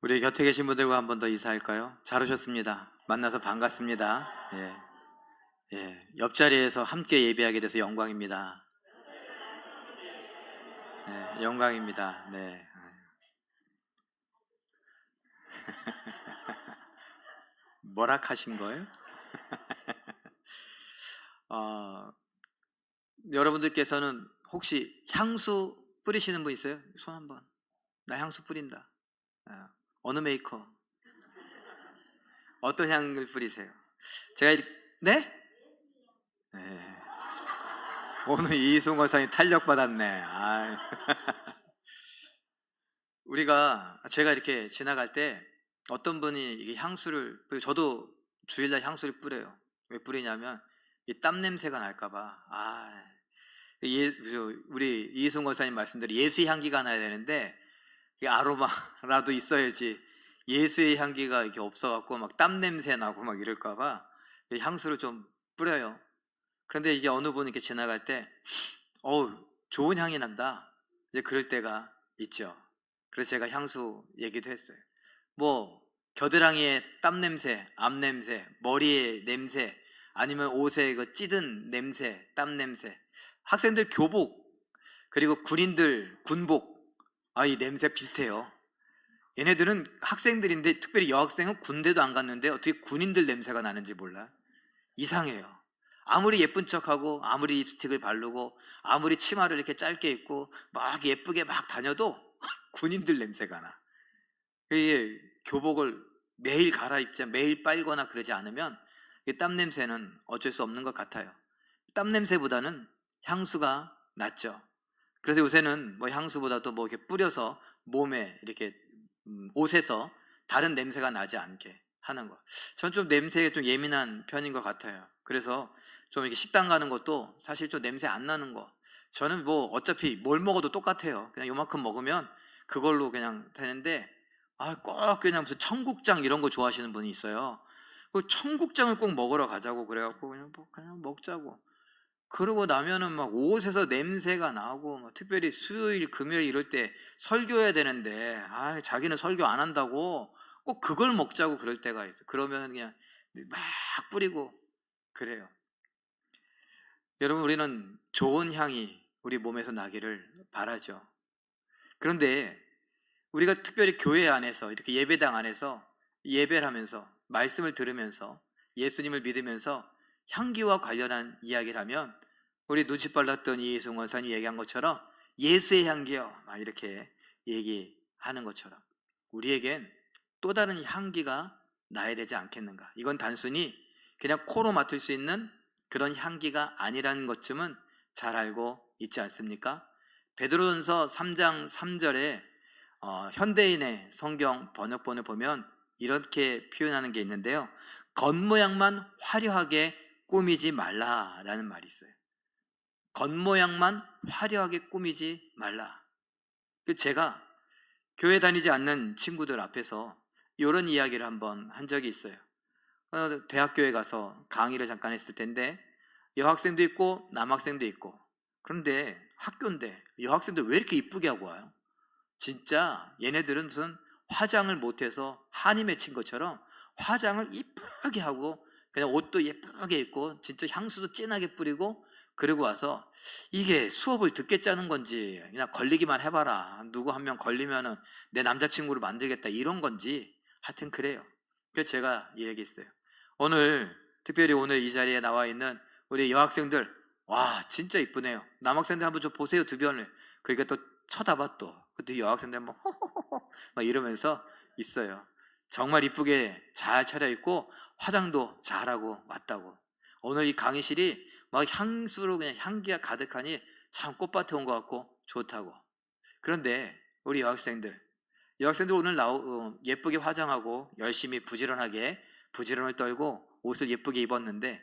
우리 곁에 계신 분들과 한 번 더 인사할까요? 잘 오셨습니다. 만나서 반갑습니다. 예, 예. 옆자리에서 함께 예배하게 돼서 영광입니다. 예, 영광입니다. 네. 뭐라 하신 거예요? 어, 여러분들께서는 혹시 향수 뿌리시는 분 있어요? 손 한번. 나 향수 뿌린다. 아, 어느 메이커? 어떤 향을 뿌리세요? 제가 네? 네. 오늘 이승원 사님 탄력받았네. 제가 이렇게 지나갈 때 어떤 분이 이게 향수를, 저도 주일날 향수를 뿌려요. 왜 뿌리냐면 이 땀 냄새가 날까봐. 우리 이승원 사님 말씀대로 예수의 향기가 나야 되는데 이 아로마라도 있어야지, 예수의 향기가 이렇게 없어갖고 막 땀 냄새 나고 막 이럴까봐 향수를 좀 뿌려요. 그런데 이게 어느 분이 이렇게 지나갈 때 어우 좋은 향이 난다, 이제 그럴 때가 있죠. 그래서 제가 향수 얘기도 했어요. 뭐 겨드랑이에 땀 냄새, 앞 냄새, 머리에 냄새, 아니면 옷에 그 찌든 냄새, 땀 냄새, 학생들 교복, 그리고 군인들 군복, 이 냄새 비슷해요. 얘네들은 학생들인데, 특별히 여학생은 군대도 안 갔는데 어떻게 군인들 냄새가 나는지 몰라. 이상해요. 아무리 예쁜 척하고 아무리 립스틱을 바르고 아무리 치마를 이렇게 짧게 입고 막 예쁘게 막 다녀도 군인들 냄새가 나. 이게 교복을 매일 갈아입자, 매일 빨거나 그러지 않으면 이 땀 냄새는 어쩔 수 없는 것 같아요. 땀 냄새보다는 향수가 낫죠. 그래서 요새는 뭐 향수보다도 뭐 이렇게 뿌려서 몸에 이렇게 옷에서 다른 냄새가 나지 않게 하는 거. 전 좀 냄새에 좀 예민한 편인 것 같아요. 그래서 좀 이렇게 식당 가는 것도 사실 좀 냄새 안 나는 거. 저는 뭐 어차피 뭘 먹어도 똑같아요. 그냥 요만큼 먹으면 그걸로 그냥 되는데, 꼭 그냥 무슨 청국장 이런 거 좋아하시는 분이 있어요. 그 청국장을 꼭 먹으러 가자고 그래갖고 그냥 먹자고. 그러고 나면은 막 옷에서 냄새가 나고, 막 특별히 수요일, 금요일 이럴 때 설교해야 되는데, 자기는 설교 안 한다고 꼭 그걸 먹자고 그럴 때가 있어. 그러면 그냥 막 뿌리고 그래요. 여러분, 우리는 좋은 향이 우리 몸에서 나기를 바라죠. 그런데 우리가 특별히 교회 안에서, 이렇게 예배당 안에서 예배를 하면서 말씀을 들으면서 예수님을 믿으면서 향기와 관련한 이야기를 하면, 우리 눈치 빨랐던 이승원 원사님 얘기한 것처럼 예수의 향기요 막 이렇게 얘기하는 것처럼 우리에겐 또 다른 향기가 나야 되지 않겠는가. 이건 단순히 그냥 코로 맡을 수 있는 그런 향기가 아니라는 것쯤은 잘 알고 있지 않습니까? 베드로전서 3장 3절에 현대인의 성경 번역본을 보면 이렇게 표현하는 게 있는데요. 겉모양만 화려하게 꾸미지 말라라는 말이 있어요. 겉모양만 화려하게 꾸미지 말라. 제가 교회 다니지 않는 친구들 앞에서 이런 이야기를 한번 한 적이 있어요. 대학교에 가서 강의를 잠깐 했을 텐데, 여학생도 있고 남학생도 있고, 그런데 학교인데 여학생들 왜 이렇게 이쁘게 하고 와요? 진짜 얘네들은 무슨 화장을 못해서 한이 맺힌 것처럼 화장을 이쁘게 하고, 그냥 옷도 예쁘게 입고 진짜 향수도 진하게 뿌리고, 그러고 와서 이게 수업을 듣게 짜는 건지, 그냥 걸리기만 해봐라, 누구 한 명 걸리면은 내 남자친구를 만들겠다 이런 건지, 하여튼 그래요. 그래서 제가 얘기했어요. 특별히 오늘 이 자리에 나와 있는 우리 여학생들, 와 진짜 이쁘네요. 남학생들 한번 좀 보세요, 주변을. 그러니까 또 쳐다봐. 또 그때 여학생들 막 호호호호 막 이러면서 있어요. 정말 이쁘게 잘 차려입고 화장도 잘하고 왔다고. 오늘 이 강의실이 막 향수로 그냥 향기가 가득하니 참 꽃밭에 온 것 같고 좋다고. 그런데 우리 여학생들 오늘 예쁘게 화장하고 열심히 부지런을 떨고 옷을 예쁘게 입었는데,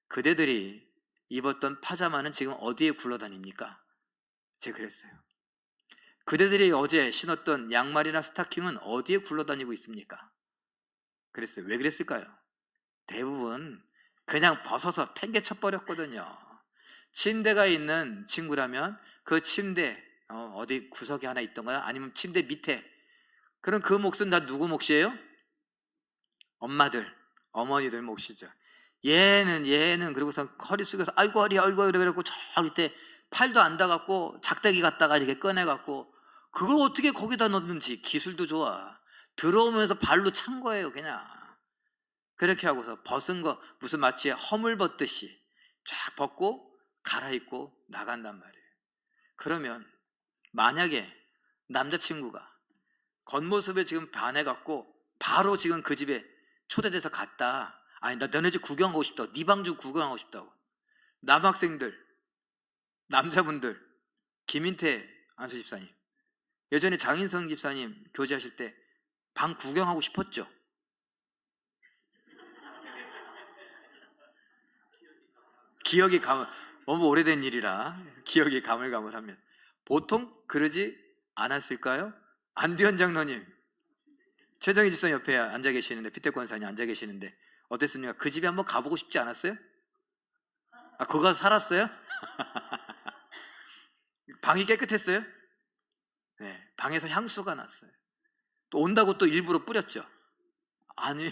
그대들이 입었던 파자마는 지금 어디에 굴러다닙니까? 제가 그랬어요. 그대들이 어제 신었던 양말이나 스타킹은 어디에 굴러다니고 있습니까? 그랬어요. 왜 그랬을까요? 대부분 그냥 벗어서 팽개쳐 버렸거든요. 침대가 있는 친구라면 그 침대 어디 구석에 하나 있던가요? 아니면 침대 밑에 그럼 그 몫은 다 누구 몫이에요? 엄마들, 어머니들 몫이죠. 얘는 그러고서 허리 숙여서 아이고 허리 아이고 그래갖고 저 밑에 팔도 안 닿았고 작대기 갖다가 이렇게 꺼내갖고 그걸 어떻게 거기다 넣는지 기술도 좋아. 들어오면서 발로 찬 거예요 그냥. 그렇게 하고서 벗은 거 무슨 마치 허물 벗듯이 쫙 벗고 갈아입고 나간단 말이에요. 그러면 만약에 남자친구가 겉모습에 지금 반해갖고 바로 지금 그 집에 초대돼서 갔다. 아니 나 너네 집 구경하고 싶다고, 네 방 좀 구경하고 싶다고. 남학생들, 남자분들, 김인태 안수 집사님, 예전에 장인성 집사님 교제하실 때 방 구경하고 싶었죠? 기억이 너무 오래된 일이라 기억이 가물가물하면 보통 그러지 않았을까요? 안두현 장로님, 최정희 집사님 옆에 앉아 계시는데, 피태권사님 앉아 계시는데 어땠습니까? 그 집에 한번 가보고 싶지 않았어요? 아, 그거 살았어요? 방이 깨끗했어요? 네, 방에서 향수가 났어요. 또 온다고 또 일부러 뿌렸죠? 아니.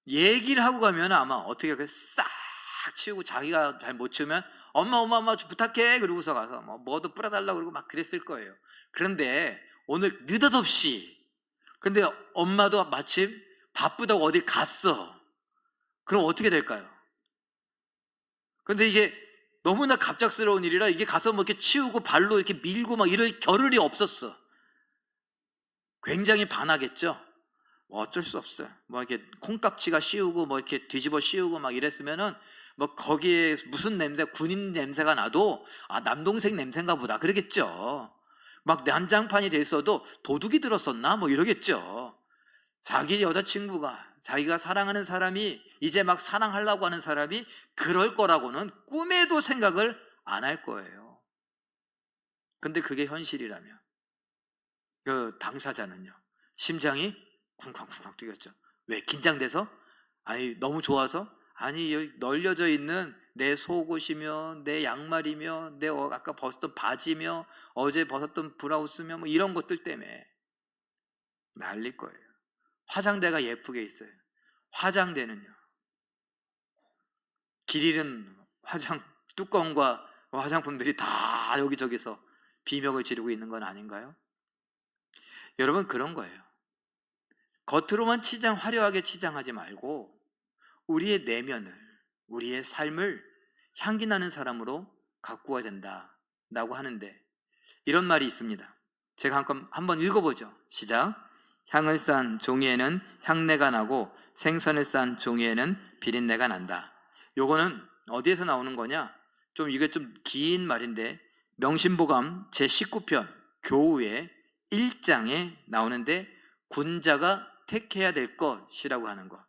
얘기를 하고 가면 아마 어떻게 싹 치우고, 자기가 잘 못 치우면 엄마 좀 부탁해 그러고서 가서 뭐도 뿌려달라고 그러고 막 그랬을 거예요. 그런데 오늘 느닷없이, 근데 엄마도 마침 바쁘다고 어디 갔어. 그럼 어떻게 될까요? 근데 이게 너무나 갑작스러운 일이라 이게 가서 뭐 이렇게 치우고 발로 이렇게 밀고 막 이럴 겨를이 없었어. 굉장히 반하겠죠? 어쩔 수 없어요. 뭐 이렇게 콩깍지가 씌우고 뭐 이렇게 뒤집어 씌우고 막 이랬으면은 뭐 거기에 무슨 냄새, 군인 냄새가 나도 아 남동생 냄새인가 보다 그러겠죠. 막 난장판이 돼 있어도 도둑이 들었었나 뭐 이러겠죠. 자기 여자친구가, 자기가 사랑하는 사람이, 이제 막 사랑하려고 하는 사람이 그럴 거라고는 꿈에도 생각을 안 할 거예요. 근데 그게 현실이라면 그 당사자는요, 심장이 쿵쾅쿵쾅 뛰겠죠. 왜? 긴장돼서? 아니 너무 좋아서? 아니 여기 널려져 있는 내 속옷이며 내 양말이며 내 아까 벗었던 바지며 어제 벗었던 브라우스며 뭐 이런 것들 때문에 난릴 거예요. 화장대가 예쁘게 있어요. 화장대는요, 길 잃은 화장 뚜껑과 화장품들이 다 여기저기서 비명을 지르고 있는 건 아닌가요? 여러분, 그런 거예요. 겉으로만 화려하게 치장하지 말고 우리의 내면을, 우리의 삶을 향기 나는 사람으로 가꾸어야 된다라고 하는데, 이런 말이 있습니다. 제가 한번 읽어보죠. 시작. 향을 싼 종이에는 향내가 나고 생선을 싼 종이에는 비린내가 난다. 요거는 어디에서 나오는 거냐? 이게 좀 긴 말인데 명심보감 제19편 교우의 1장에 나오는데, 군자가 택해야 될 것이라고 하는 거.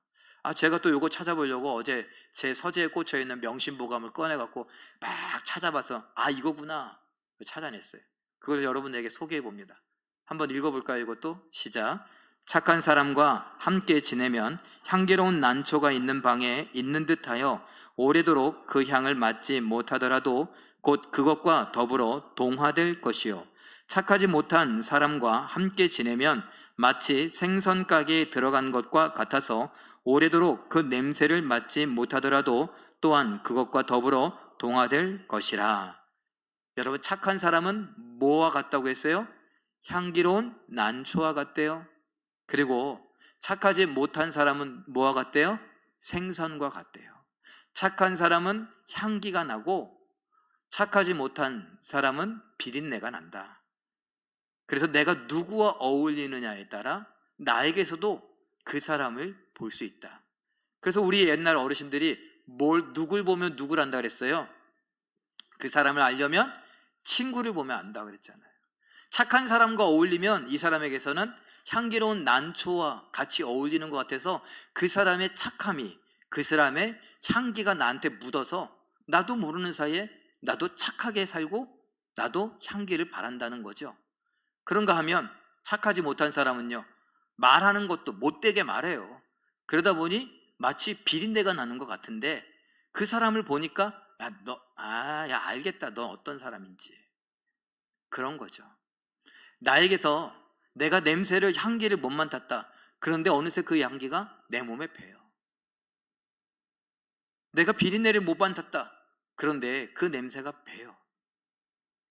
제가 또 요거 찾아보려고 어제 제 서재에 꽂혀있는 명심보감을 꺼내갖고 막 찾아봐서 이거구나 찾아냈어요. 그걸 여러분에게 소개해 봅니다. 한번 읽어볼까요? 이것도 시작. 착한 사람과 함께 지내면 향기로운 난초가 있는 방에 있는 듯하여 오래도록 그 향을 맡지 못하더라도 곧 그것과 더불어 동화될 것이요, 착하지 못한 사람과 함께 지내면 마치 생선 가게에 들어간 것과 같아서 오래도록 그 냄새를 맡지 못하더라도 또한 그것과 더불어 동화될 것이라. 여러분, 착한 사람은 뭐와 같다고 했어요? 향기로운 난초와 같대요. 그리고 착하지 못한 사람은 뭐와 같대요? 생선과 같대요. 착한 사람은 향기가 나고 착하지 못한 사람은 비린내가 난다. 그래서 내가 누구와 어울리느냐에 따라 나에게서도 그 사람을 볼 수 있다. 그래서 우리 옛날 어르신들이 누굴 보면 누굴 안다 그랬어요? 그 사람을 알려면 친구를 보면 안다 그랬잖아요. 착한 사람과 어울리면 이 사람에게서는 향기로운 난초와 같이 어울리는 것 같아서 그 사람의 착함이, 그 사람의 향기가 나한테 묻어서 나도 모르는 사이에 나도 착하게 살고 나도 향기를 바란다는 거죠. 그런가 하면 착하지 못한 사람은요, 말하는 것도 못되게 말해요. 그러다 보니 마치 비린내가 나는 것 같은데 그 사람을 보니까 야 알겠다, 너 어떤 사람인지. 그런 거죠. 나에게서 내가 냄새를, 향기를 못 맡았다. 그런데 어느새 그 향기가 내 몸에 배요. 내가 비린내를 못 맡았다. 그런데 그 냄새가 배요.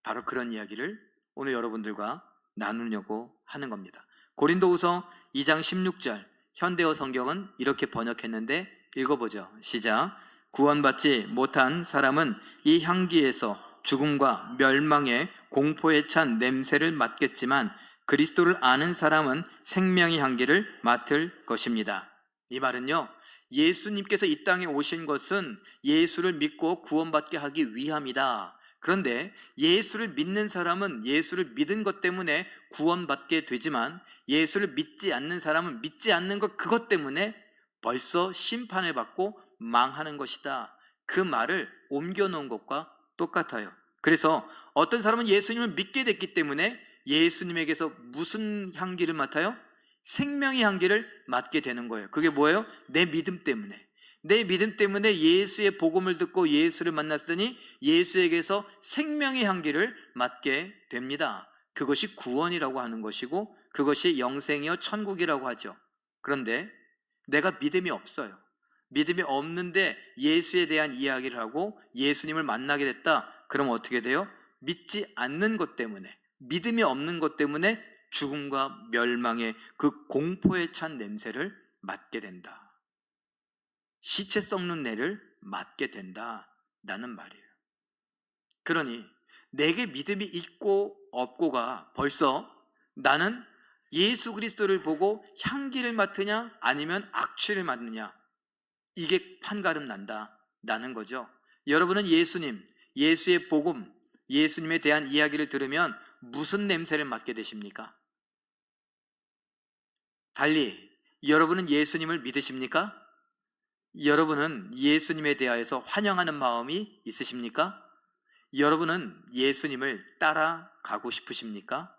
바로 그런 이야기를 오늘 여러분들과 나누려고 하는 겁니다. 고린도후서 2장 16절, 현대어 성경은 이렇게 번역했는데 읽어보죠. 시작. 구원받지 못한 사람은 이 향기에서 죽음과 멸망의 공포에 찬 냄새를 맡겠지만 그리스도를 아는 사람은 생명의 향기를 맡을 것입니다. 이 말은요, 예수님께서 이 땅에 오신 것은 예수를 믿고 구원받게 하기 위함이다. 그런데 예수를 믿는 사람은 예수를 믿은 것 때문에 구원받게 되지만 예수를 믿지 않는 사람은 믿지 않는 것, 그것 때문에 벌써 심판을 받고 망하는 것이다. 그 말을 옮겨놓은 것과 똑같아요. 그래서 어떤 사람은 예수님을 믿게 됐기 때문에 예수님에게서 무슨 향기를 맡아요? 생명의 향기를 맡게 되는 거예요. 그게 뭐예요? 내 믿음 때문에. 내 믿음 때문에 예수의 복음을 듣고 예수를 만났더니 예수에게서 생명의 향기를 맡게 됩니다. 그것이 구원이라고 하는 것이고 그것이 영생이요 천국이라고 하죠. 그런데 내가 믿음이 없어요. 믿음이 없는데 예수에 대한 이야기를 하고 예수님을 만나게 됐다. 그럼 어떻게 돼요? 믿지 않는 것 때문에, 믿음이 없는 것 때문에 죽음과 멸망의 그 공포에 찬 냄새를 맡게 된다. 시체 썩는 내를 맡게 된다라는 말이에요. 그러니 내게 믿음이 있고 없고가 벌써 나는 예수 그리스도를 보고 향기를 맡으냐 아니면 악취를 맡느냐, 이게 판가름 난다라는 거죠. 여러분은 예수님, 예수의 복음, 예수님에 대한 이야기를 들으면 무슨 냄새를 맡게 되십니까? 달리 여러분은 예수님을 믿으십니까? 여러분은 예수님에 대하여서 환영하는 마음이 있으십니까? 여러분은 예수님을 따라가고 싶으십니까?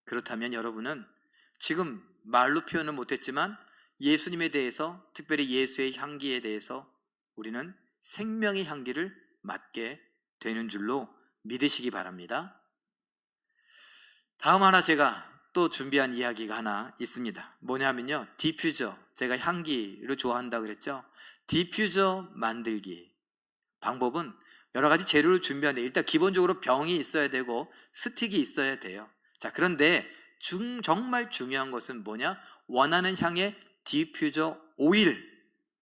그렇다면 여러분은 지금 말로 표현은 못했지만 예수님에 대해서, 특별히 예수의 향기에 대해서 우리는 생명의 향기를 맡게 되는 줄로 믿으시기 바랍니다. 다음 하나 제가 또 준비한 이야기가 하나 있습니다. 뭐냐면요, 디퓨저. 제가 향기를 좋아한다 그랬죠. 디퓨저 만들기 방법은 여러 가지 재료를 준비하는데 일단 기본적으로 병이 있어야 되고 스틱이 있어야 돼요. 자, 그런데 정말 중요한 것은 뭐냐? 원하는 향의 디퓨저 오일,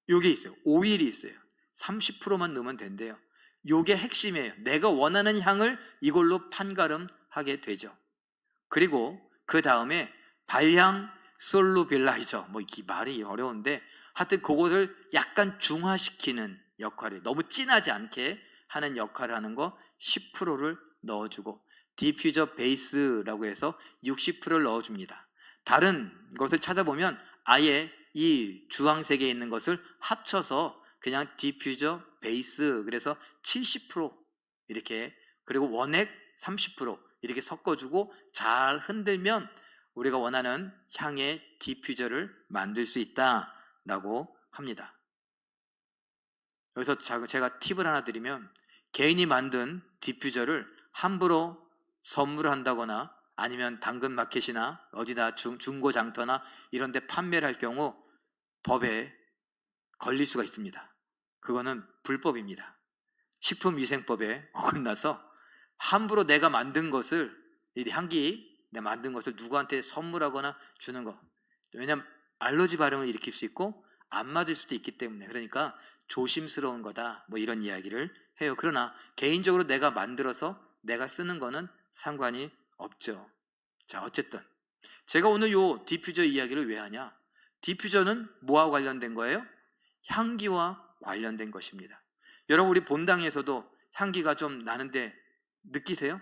요게 있어요. 오일이 있어요. 30%만 넣으면 된대요. 요게 핵심이에요. 내가 원하는 향을 이걸로 판가름하게 되죠. 그리고 그 다음에 발향 솔루빌라이저, 뭐 이 말이 어려운데 하여튼 그것을 약간 중화시키는 역할을, 너무 진하지 않게 하는 역할을 하는 거 10%를 넣어주고, 디퓨저 베이스라고 해서 60%를 넣어줍니다. 다른 것을 찾아보면 아예 이 주황색에 있는 것을 합쳐서 그냥 디퓨저 베이스, 그래서 70% 이렇게, 그리고 원액 30% 이렇게 섞어주고 잘 흔들면 우리가 원하는 향의 디퓨저를 만들 수 있다라고 합니다. 여기서 제가 팁을 하나 드리면, 개인이 만든 디퓨저를 함부로 선물한다거나 아니면 당근마켓이나 어디다 중고장터나 이런 데 판매를 할 경우 법에 걸릴 수가 있습니다. 그거는 불법입니다. 식품위생법에 어긋나서 함부로 내가 만든 것을, 이 향기 내가 만든 것을 누구한테 선물하거나 주는 거, 왜냐면 알러지 반응을 일으킬 수 있고 안 맞을 수도 있기 때문에, 그러니까 조심스러운 거다, 뭐 이런 이야기를 해요. 그러나 개인적으로 내가 만들어서 내가 쓰는 거는 상관이 없죠. 자, 어쨌든 제가 오늘 요 디퓨저 이야기를 왜 하냐? 디퓨저는 뭐와 관련된 거예요? 향기와 관련된 것입니다. 여러분, 우리 본당에서도 향기가 좀 나는데 느끼세요?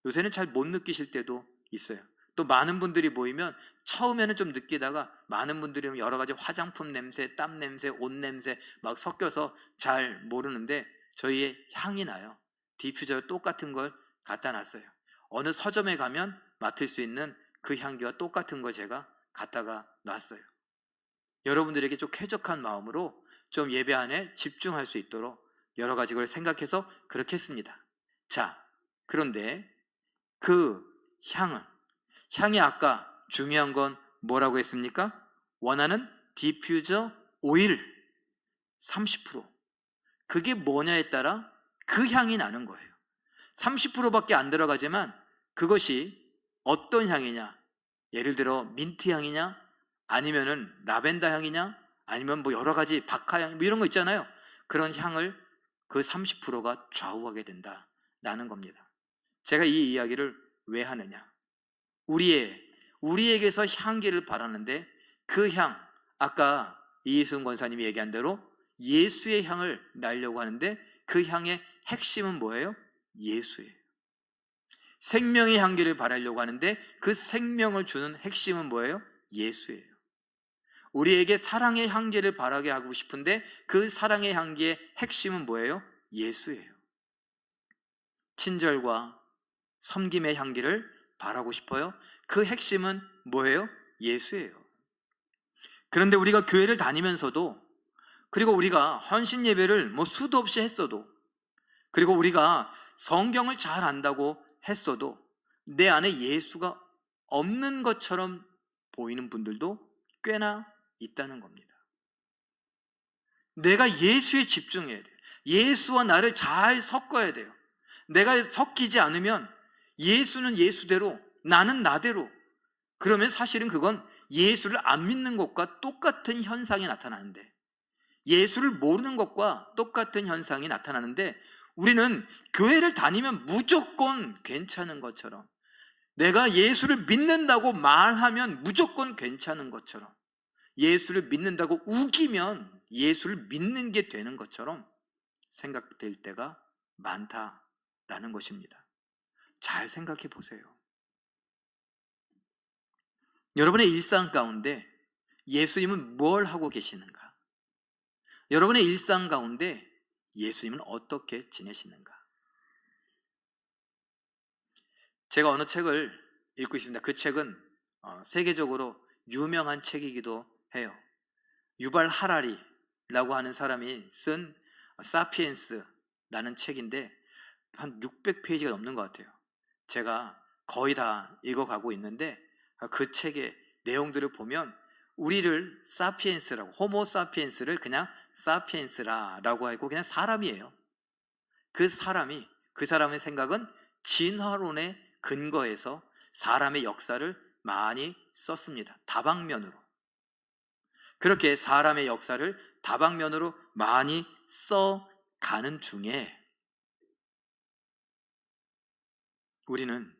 요새는 잘 못 느끼실 때도 있어요. 또 많은 분들이 모이면 처음에는 좀 느끼다가 많은 분들이 여러 가지 화장품 냄새, 땀 냄새, 옷 냄새 막 섞여서 잘 모르는데 저희의 향이 나요. 디퓨저 똑같은 걸 갖다 놨어요. 어느 서점에 가면 맡을 수 있는 그 향기와 똑같은 걸 제가 갖다가 놨어요. 여러분들에게 좀 쾌적한 마음으로 좀 예배 안에 집중할 수 있도록 여러 가지 걸 생각해서 그렇게 했습니다. 자, 그런데 그 향은 향이 아까 중요한 건 뭐라고 했습니까? 원하는 디퓨저 오일 30%. 그게 뭐냐에 따라 그 향이 나는 거예요. 30%밖에 안 들어가지만 그것이 어떤 향이냐, 예를 들어 민트 향이냐, 아니면은 라벤더 향이냐, 아니면 뭐 여러 가지 박하향 뭐 이런 거 있잖아요. 그런 향을 그 30%가 좌우하게 된다라는 겁니다. 제가 이 이야기를 왜 하느냐, 우리에게서 향기를 바라는데 그 향, 아까 이희순 권사님이 얘기한 대로 예수의 향을 날려고 하는데 그 향의 핵심은 뭐예요? 예수예요. 생명의 향기를 바라려고 하는데 그 생명을 주는 핵심은 뭐예요? 예수예요. 우리에게 사랑의 향기를 바라게 하고 싶은데 그 사랑의 향기의 핵심은 뭐예요? 예수예요. 친절과 섬김의 향기를 바라고 싶어요? 그 핵심은 뭐예요? 예수예요. 그런데 우리가 교회를 다니면서도, 그리고 우리가 헌신 예배를 뭐 수도 없이 했어도, 그리고 우리가 성경을 잘 안다고 했어도 내 안에 예수가 없는 것처럼 보이는 분들도 꽤나 있다는 겁니다. 내가 예수에 집중해야 돼요. 예수와 나를 잘 섞어야 돼요. 내가 섞이지 않으면 예수는 예수대로, 나는 나대로, 그러면 사실은 그건 예수를 안 믿는 것과 똑같은 현상이 나타나는데, 예수를 모르는 것과 똑같은 현상이 나타나는데, 우리는 교회를 다니면 무조건 괜찮은 것처럼, 내가 예수를 믿는다고 말하면 무조건 괜찮은 것처럼, 예수를 믿는다고 우기면 예수를 믿는 게 되는 것처럼 생각될 때가 많다라는 것입니다. 잘 생각해 보세요. 여러분의 일상 가운데 예수님은 뭘 하고 계시는가? 여러분의 일상 가운데 예수님은 어떻게 지내시는가? 제가 어느 책을 읽고 있습니다. 그 책은 세계적으로 유명한 책이기도 해요. 유발 하라리라고 하는 사람이 쓴 사피엔스라는 책인데 한 600페이지가 넘는 것 같아요. 제가 거의 다 읽어가고 있는데 그 책의 내용들을 보면 우리를 사피엔스라고, 호모 사피엔스를 그냥 사피엔스라고 하고 그냥 사람이에요. 그 사람의 생각은 진화론에 근거해서 사람의 역사를 많이 썼습니다. 다방면으로. 그렇게 사람의 역사를 다방면으로 많이 써가는 중에 우리는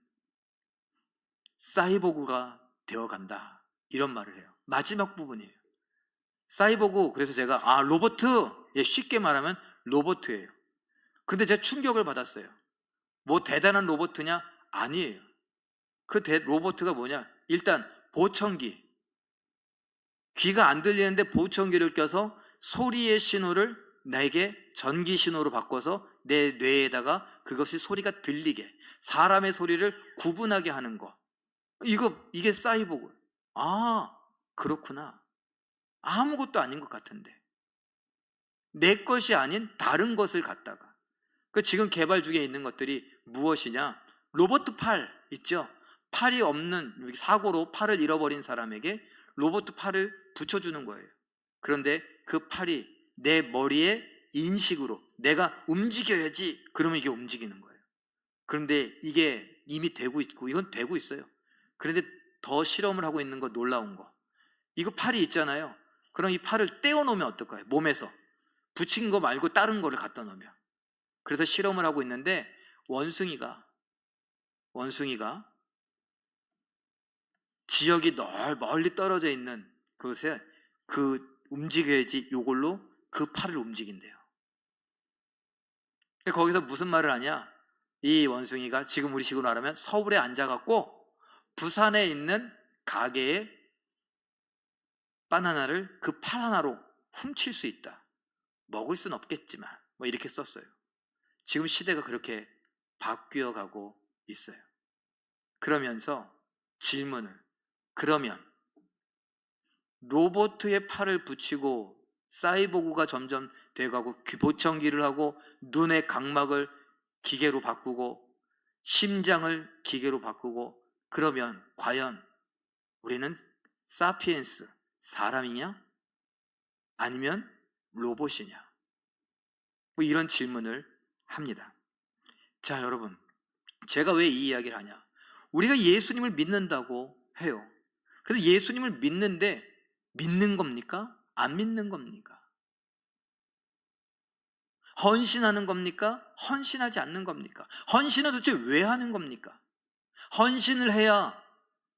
사이보그가 되어간다, 이런 말을 해요. 마지막 부분이에요. 사이보그, 그래서 제가 로버트, 쉽게 말하면 로버트예요. 그런데 제가 충격을 받았어요. 뭐 대단한 로버트냐? 아니에요. 그 로버트가 뭐냐? 일단 보청기, 귀가 안 들리는데 보청기를 껴서 소리의 신호를 내게 전기 신호로 바꿔서 내 뇌에다가 그것이 소리가 들리게, 사람의 소리를 구분하게 하는 거, 이게 사이보그. 그렇구나. 아무것도 아닌 것 같은데, 내 것이 아닌 다른 것을 갖다가, 지금 개발 중에 있는 것들이 무엇이냐? 로버트 팔 있죠? 팔이 없는, 사고로 팔을 잃어버린 사람에게 로버트 팔을 붙여주는 거예요. 그런데 그 팔이 내 머리의 인식으로 내가 움직여야지, 그러면 이게 움직이는 거예요. 그런데 이게 이미 되고 있고, 이건 되고 있어요. 그런데 더 실험을 하고 있는 거, 놀라운 거, 이거 팔이 있잖아요. 그럼 이 팔을 떼어놓으면 어떨까요? 몸에서 붙인 거 말고 다른 거를 갖다 놓으면. 그래서 실험을 하고 있는데 원숭이가 지역이 멀리 떨어져 있는 그곳에 움직여야지 요걸로 그 팔을 움직인대요. 거기서 무슨 말을 하냐? 이 원숭이가 지금 우리 식으로 말하면 서울에 앉아갖고 부산에 있는 가게에 바나나를 그 팔 하나로 훔칠 수 있다. 먹을 순 없겠지만 뭐 이렇게 썼어요. 지금 시대가 그렇게 바뀌어가고 있어요. 그러면서 질문을, 그러면 로봇의 팔을 붙이고 사이보그가 점점 돼가고 보청기를 하고 눈의 각막을 기계로 바꾸고 심장을 기계로 바꾸고 그러면 과연 우리는 사피엔스, 사람이냐? 아니면 로봇이냐? 뭐 이런 질문을 합니다. 자, 여러분, 제가 왜 이 이야기를 하냐? 우리가 예수님을 믿는다고 해요. 그래서 예수님을 믿는데 믿는 겁니까? 안 믿는 겁니까? 헌신하는 겁니까? 헌신하지 않는 겁니까? 헌신은 도대체 왜 하는 겁니까? 헌신을 해야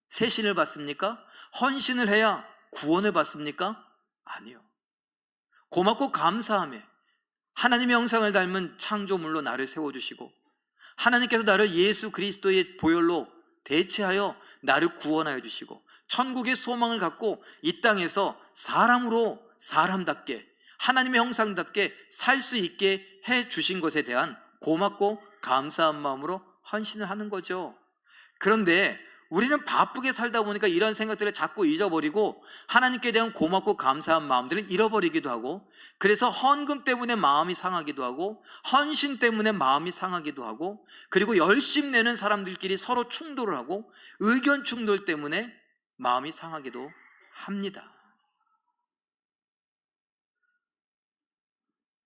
세신을 받습니까? 헌신을 해야 구원을 받습니까? 아니요. 고맙고 감사함에 하나님의 형상을 닮은 창조물로 나를 세워주시고 하나님께서 나를 예수 그리스도의 보혈로 대체하여 나를 구원하여 주시고 천국의 소망을 갖고 이 땅에서 사람으로 사람답게 하나님의 형상답게 살 수 있게 해 주신 것에 대한 고맙고 감사한 마음으로 헌신을 하는 거죠. 그런데 우리는 바쁘게 살다 보니까 이런 생각들을 자꾸 잊어버리고 하나님께 대한 고맙고 감사한 마음들을 잃어버리기도 하고, 그래서 헌금 때문에 마음이 상하기도 하고 헌신 때문에 마음이 상하기도 하고, 그리고 열심 내는 사람들끼리 서로 충돌을 하고 의견 충돌 때문에 마음이 상하기도 합니다.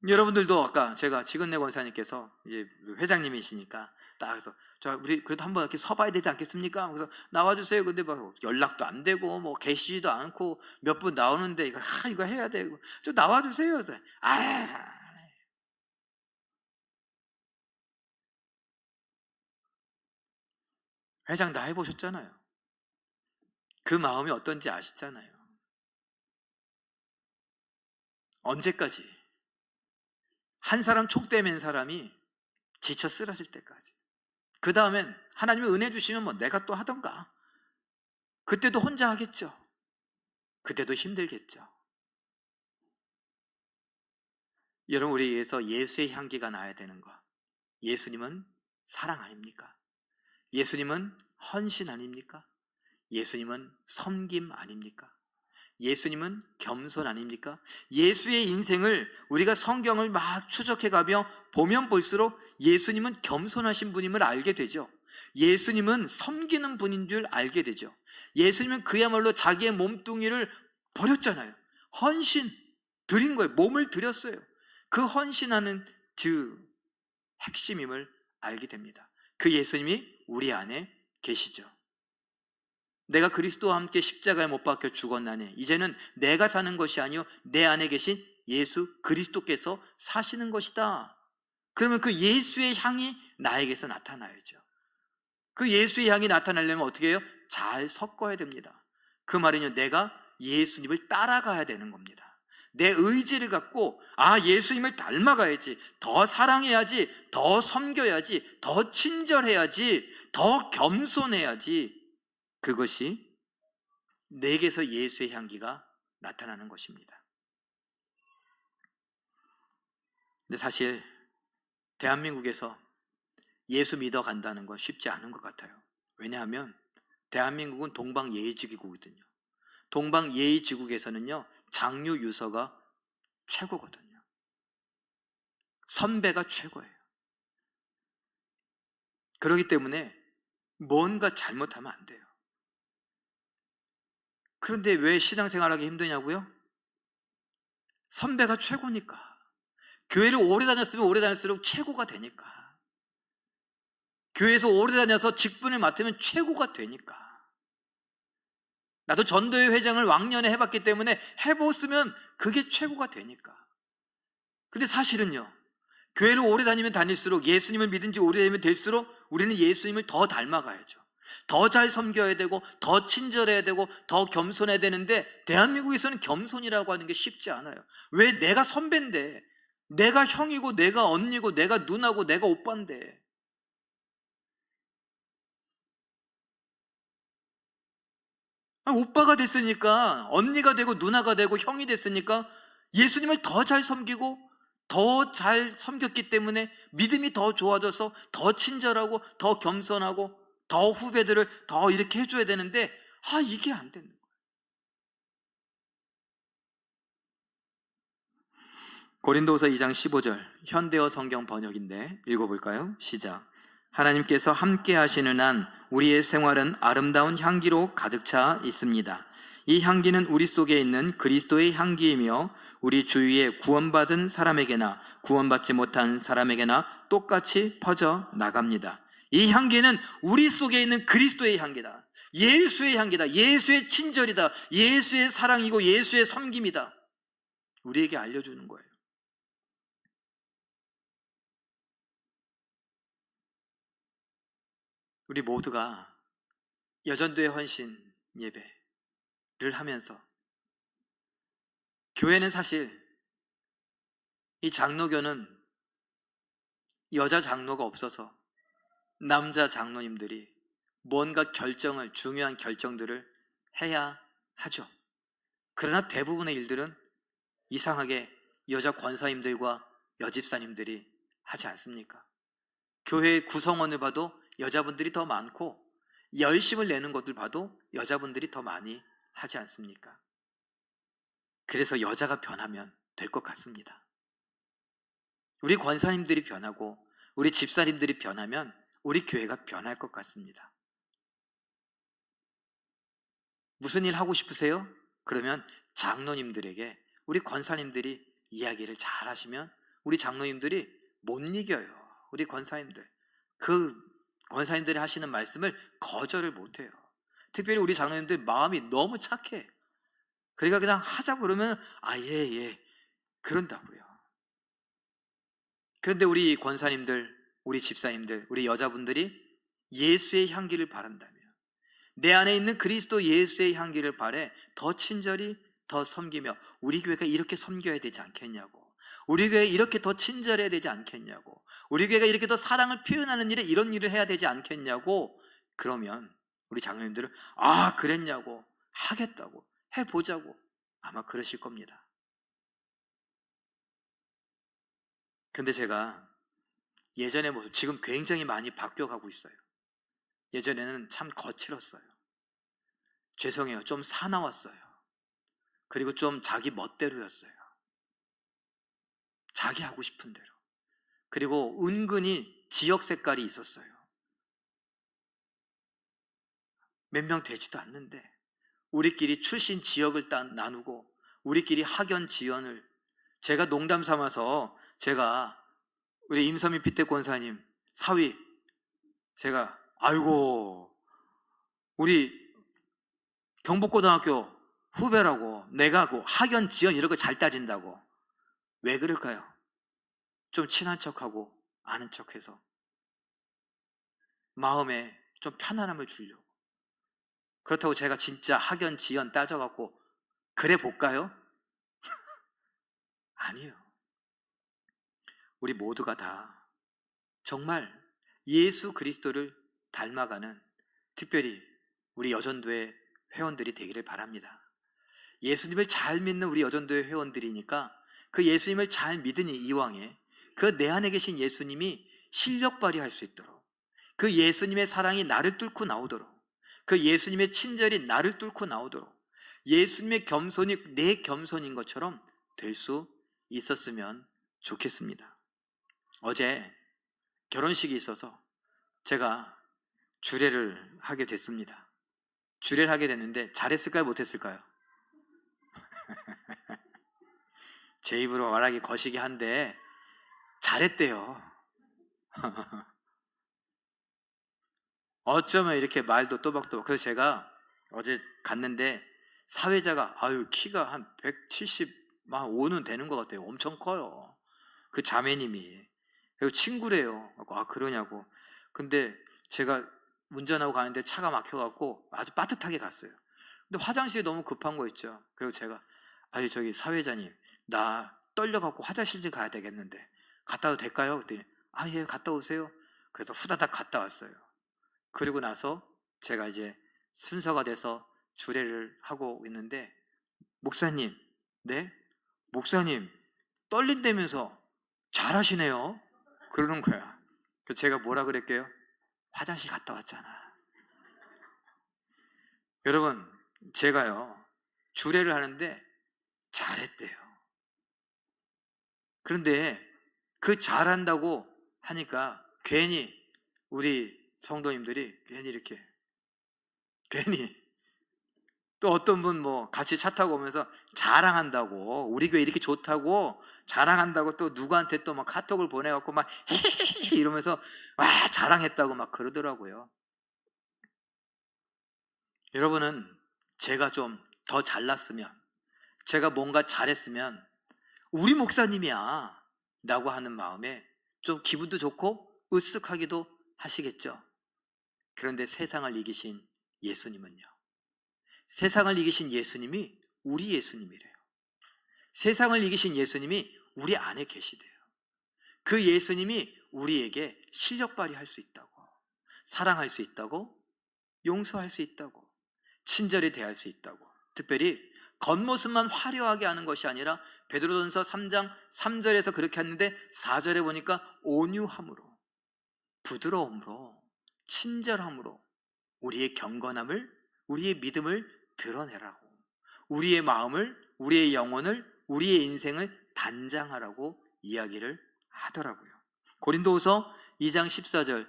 여러분들도 아까 제가 지근내 권사님께서 이제 회장님이시니까 딱 해서 자, 우리 그래도 한번 이렇게 서봐야 되지 않겠습니까? 그래서 나와주세요. 근데 막 연락도 안 되고 뭐 계시지도 않고 몇 분 나오는데 이거 해야 되고 좀 나와주세요. 회장 다 해보셨잖아요. 그 마음이 어떤지 아시잖아요. 언제까지? 한 사람 촉대맨 사람이 지쳐 쓰러질 때까지. 그 다음엔 하나님이 은혜 주시면 뭐 내가 또 하던가. 그때도 혼자 하겠죠. 그때도 힘들겠죠. 여러분, 우리 위해서 예수의 향기가 나야 되는 것. 예수님은 사랑 아닙니까? 예수님은 헌신 아닙니까? 예수님은 섬김 아닙니까? 예수님은 겸손 아닙니까? 예수의 인생을 우리가 성경을 막 추적해가며 보면 볼수록 예수님은 겸손하신 분임을 알게 되죠. 예수님은 섬기는 분인 줄 알게 되죠. 예수님은 그야말로 자기의 몸뚱이를 버렸잖아요. 헌신 드린 거예요. 몸을 드렸어요. 그 헌신하는 그 핵심임을 알게 됩니다. 그 예수님이 우리 안에 계시죠. 내가 그리스도와 함께 십자가에 못 박혀 죽었나니 이제는 내가 사는 것이 아니요 내 안에 계신 예수 그리스도께서 사시는 것이다. 그러면 그 예수의 향이 나에게서 나타나야죠. 그 예수의 향이 나타나려면 어떻게 해요? 잘 섞어야 됩니다. 그 말은요, 내가 예수님을 따라가야 되는 겁니다. 내 의지를 갖고 예수님을 닮아가야지, 더 사랑해야지, 더 섬겨야지, 더 친절해야지, 더 겸손해야지. 그것이 내게서 예수의 향기가 나타나는 것입니다. 근데 사실 대한민국에서 예수 믿어 간다는 건 쉽지 않은 것 같아요. 왜냐하면 대한민국은 동방예의지국이거든요. 동방예의지국에서는요, 장유 유서가 최고거든요. 선배가 최고예요. 그렇기 때문에 뭔가 잘못하면 안 돼요. 그런데 왜 신앙생활하기 힘드냐고요? 선배가 최고니까. 교회를 오래 다녔으면 오래 다닐수록 최고가 되니까. 교회에서 오래 다녀서 직분을 맡으면 최고가 되니까. 나도 전도회 회장을 왕년에 해봤기 때문에 해봤으면 그게 최고가 되니까. 근데 사실은요, 교회를 오래 다니면 다닐수록, 예수님을 믿은 지 오래되면 될수록 우리는 예수님을 더 닮아가야죠. 더 잘 섬겨야 되고, 더 친절해야 되고, 더 겸손해야 되는데, 대한민국에서는 겸손이라고 하는 게 쉽지 않아요. 왜? 내가 선배인데, 내가 형이고, 내가 언니고, 내가 누나고, 내가 오빠인데. 오빠가 됐으니까, 언니가 되고, 누나가 되고, 형이 됐으니까 예수님을 더 잘 섬기고, 더 잘 섬겼기 때문에 믿음이 더 좋아져서 더 친절하고, 더 겸손하고, 더 후배들을 더 이렇게 해줘야 되는데, 이게 안 되는 거예요. 고린도후서 2장 15절 현대어 성경 번역인데 읽어볼까요? 시작. 하나님께서 함께 하시는 한 우리의 생활은 아름다운 향기로 가득 차 있습니다. 이 향기는 우리 속에 있는 그리스도의 향기이며 우리 주위에 구원받은 사람에게나 구원받지 못한 사람에게나 똑같이 퍼져 나갑니다. 이 향기는 우리 속에 있는 그리스도의 향기다. 예수의 향기다. 예수의 친절이다. 예수의 사랑이고 예수의 섬김이다. 우리에게 알려주는 거예요. 우리 모두가 여전도의 헌신 예배를 하면서, 교회는 사실, 이 장로교는 여자 장로가 없어서 남자 장로님들이 뭔가 결정을, 중요한 결정들을 해야 하죠. 그러나 대부분의 일들은 이상하게 여자 권사님들과 여집사님들이 하지 않습니까? 교회의 구성원을 봐도 여자분들이 더 많고 열심을 내는 것들 봐도 여자분들이 더 많이 하지 않습니까? 그래서 여자가 변하면 될 것 같습니다. 우리 권사님들이 변하고 우리 집사님들이 변하면 우리 교회가 변할 것 같습니다. 무슨 일 하고 싶으세요? 그러면 장로님들에게 우리 권사님들이 이야기를 잘 하시면 우리 장로님들이 못 이겨요. 우리 권사님들, 그 권사님들이 하시는 말씀을 거절을 못해요. 특별히 우리 장로님들 마음이 너무 착해. 그러니까 그냥 하자고 그러면 예 그런다고요. 그런데 우리 권사님들, 우리 집사님들, 우리 여자분들이 예수의 향기를 바란다면, 내 안에 있는 그리스도 예수의 향기를 바래 더 친절히 더 섬기며, 우리 교회가 이렇게 섬겨야 되지 않겠냐고, 우리 교회 이렇게 더 친절해야 되지 않겠냐고, 우리 교회가 이렇게 더 사랑을 표현하는 일에 이런 일을 해야 되지 않겠냐고, 그러면 우리 장로님들은 그랬냐고, 하겠다고, 해보자고 아마 그러실 겁니다. 근데 제가 예전의 모습, 지금 굉장히 많이 바뀌어가고 있어요. 예전에는 참 거칠었어요. 죄송해요. 좀 사나웠어요. 그리고 좀 자기 멋대로였어요. 자기 하고 싶은 대로. 그리고 은근히 지역 색깔이 있었어요. 몇 명 되지도 않는데 우리끼리 출신 지역을 나누고 우리끼리 학연 지연을, 제가 농담 삼아서, 제가 우리 임선민 피태권사님 사위, 제가 아이고 우리 경북고등학교 후배라고 내가 학연 지연 이런 거 잘 따진다고. 왜 그럴까요? 좀 친한 척하고 아는 척해서 마음에 좀 편안함을 주려고. 그렇다고 제가 진짜 학연 지연 따져갖고 그래 볼까요? 아니에요. 우리 모두가 다 정말 예수 그리스도를 닮아가는, 특별히 우리 여전도의 회원들이 되기를 바랍니다. 예수님을 잘 믿는 우리 여전도의 회원들이니까 그 예수님을 잘 믿으니 이왕에 그 내 안에 계신 예수님이 실력 발휘할 수 있도록, 그 예수님의 사랑이 나를 뚫고 나오도록, 그 예수님의 친절이 나를 뚫고 나오도록, 예수님의 겸손이 내 겸손인 것처럼 될 수 있었으면 좋겠습니다. 어제 결혼식이 있어서 제가 주례를 하게 됐습니다. 주례를 하게 됐는데 잘했을까요? 못했을까요? 제 입으로 말하기 거시기 한데 잘했대요. 어쩌면 이렇게 말도 또박또박. 그래서 제가 어제 갔는데 사회자가 키가 한 175는 되는 것 같아요. 엄청 커요. 그 자매님이. 그리고 친구래요. 그러냐고. 근데 제가 운전하고 가는데 차가 막혀갖고 아주 빠듯하게 갔어요. 근데 화장실이 너무 급한 거 있죠. 그리고 제가 저기 사회자님, 나 떨려갖고 화장실 좀 가야 되겠는데 갔다 와도 될까요? 그랬더니 예, 갔다 오세요. 그래서 후다닥 갔다 왔어요. 그리고 나서 제가 이제 순서가 돼서 주례를 하고 있는데, 목사님, 네? 목사님 떨린다면서 잘하시네요. 그러는 거야. 그래서 제가 뭐라 그랬게요? 화장실 갔다 왔잖아. 여러분, 제가요 주례를 하는데 잘했대요. 그런데 그 잘한다고 하니까 괜히 우리 성도님들이 괜히 또 어떤 분 뭐 같이 차 타고 오면서 자랑한다고, 우리 교회 이렇게 좋다고 자랑한다고 또 누구한테 또 막 카톡을 보내갖고 막 헤헤헤 이러면서 와 자랑했다고 막 그러더라고요. 여러분은 제가 좀 더 잘났으면, 제가 뭔가 잘했으면 우리 목사님이야 라고 하는 마음에 좀 기분도 좋고 으쓱하기도 하시겠죠. 그런데 세상을 이기신 예수님은요, 세상을 이기신 예수님이 우리 예수님이래요. 세상을 이기신 예수님이 우리 안에 계시대요. 그 예수님이 우리에게 실력 발휘할 수 있다고, 사랑할 수 있다고, 용서할 수 있다고, 친절히 대할 수 있다고. 특별히 겉모습만 화려하게 하는 것이 아니라 베드로전서 3장 3절에서 그렇게 했는데 4절에 보니까 온유함으로, 부드러움으로, 친절함으로 우리의 경건함을, 우리의 믿음을 드러내라고, 우리의 마음을, 우리의 영혼을, 우리의 인생을 단장하라고 이야기를 하더라고요. 고린도후서 2장 14절,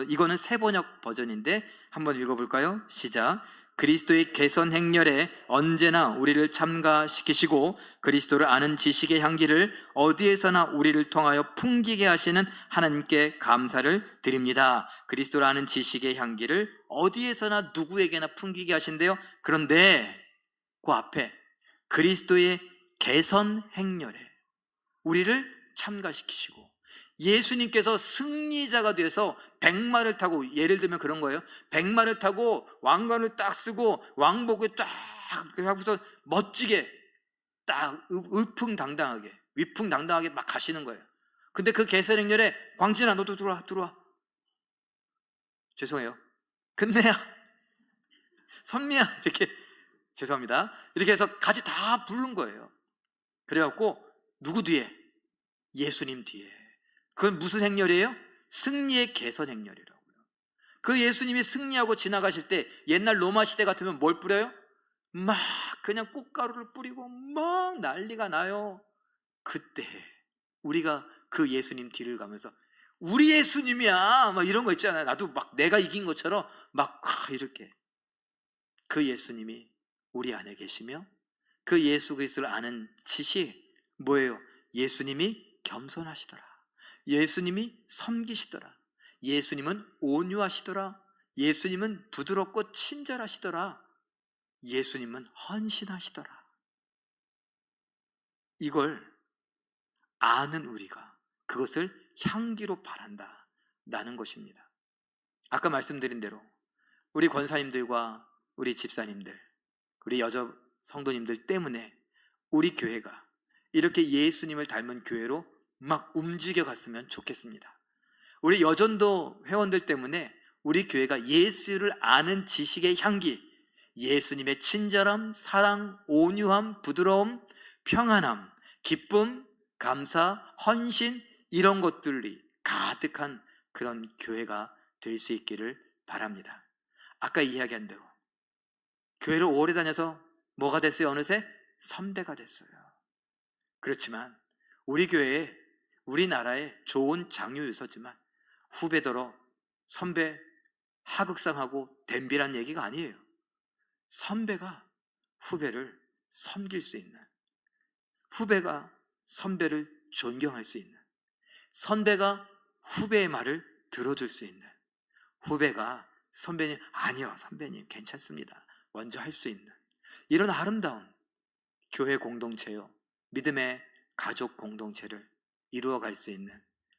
이거는 새번역 버전인데 한번 읽어볼까요? 시작. 그리스도의 개선 행렬에 언제나 우리를 참가시키시고 그리스도를 아는 지식의 향기를 어디에서나 우리를 통하여 풍기게 하시는 하나님께 감사를 드립니다. 그리스도를 아는 지식의 향기를 어디에서나 누구에게나 풍기게 하신대요. 그런데 그 앞에 그리스도의 개선 행렬에 우리를 참가시키시고, 예수님께서 승리자가 돼서 백마를 타고, 예를 들면 그런 거예요. 백마를 타고 왕관을 딱 쓰고 왕복을 딱 하고서 멋지게 딱 위풍당당하게 막 가시는 거예요. 근데 그 개선 행렬에 광진아 너도 들어와. 죄송해요. 근내야, 선미야, 이렇게, 죄송합니다, 이렇게 해서 같이 다 부른 거예요. 그래갖고 누구 뒤에? 예수님 뒤에. 그건 무슨 행렬이에요? 승리의 개선 행렬이라고요. 그 예수님이 승리하고 지나가실 때 옛날 로마 시대 같으면 뭘 뿌려요? 막 그냥 꽃가루를 뿌리고 막 난리가 나요. 그때 우리가 그 예수님 뒤를 가면서 우리 예수님이야 막 이런 거 있잖아요. 나도 막 내가 이긴 것처럼 막 이렇게, 그 예수님이 우리 안에 계시며 그 예수 그리스도를 아는 지식 뭐예요? 예수님이 겸손하시더라, 예수님이 섬기시더라, 예수님은 온유하시더라, 예수님은 부드럽고 친절하시더라, 예수님은 헌신하시더라. 이걸 아는 우리가 그것을 향기로 바란다라는 것입니다. 아까 말씀드린 대로 우리 권사님들과 우리 집사님들, 우리 여자 성도님들 때문에 우리 교회가 이렇게 예수님을 닮은 교회로 막 움직여 갔으면 좋겠습니다. 우리 여전도 회원들 때문에 우리 교회가 예수를 아는 지식의 향기, 예수님의 친절함, 사랑, 온유함, 부드러움, 평안함, 기쁨, 감사, 헌신, 이런 것들이 가득한 그런 교회가 될 수 있기를 바랍니다. 아까 이야기한 대로 교회를 오래 다녀서 뭐가 됐어요? 어느새 선배가 됐어요. 그렇지만 우리 교회에, 우리나라에 좋은 장유유서지만 후배더러 선배 하극상하고 댐비란 얘기가 아니에요. 선배가 후배를 섬길 수 있는, 후배가 선배를 존경할 수 있는, 선배가 후배의 말을 들어줄 수 있는, 후배가 선배님 아니요 선배님 괜찮습니다 먼저 할 수 있는 이런 아름다운 교회 공동체요, 믿음의 가족 공동체를 이루어갈 수 있는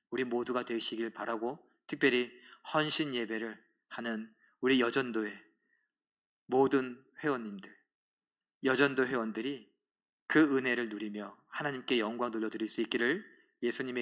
우리 모두가 되시길 바라고, 특별히 헌신 예배를 하는 우리 여전도의 모든 회원님들, 여전도 회원들이 그 은혜를 누리며 하나님께 영광 돌려드릴 수 있기를 예수님의 이름으로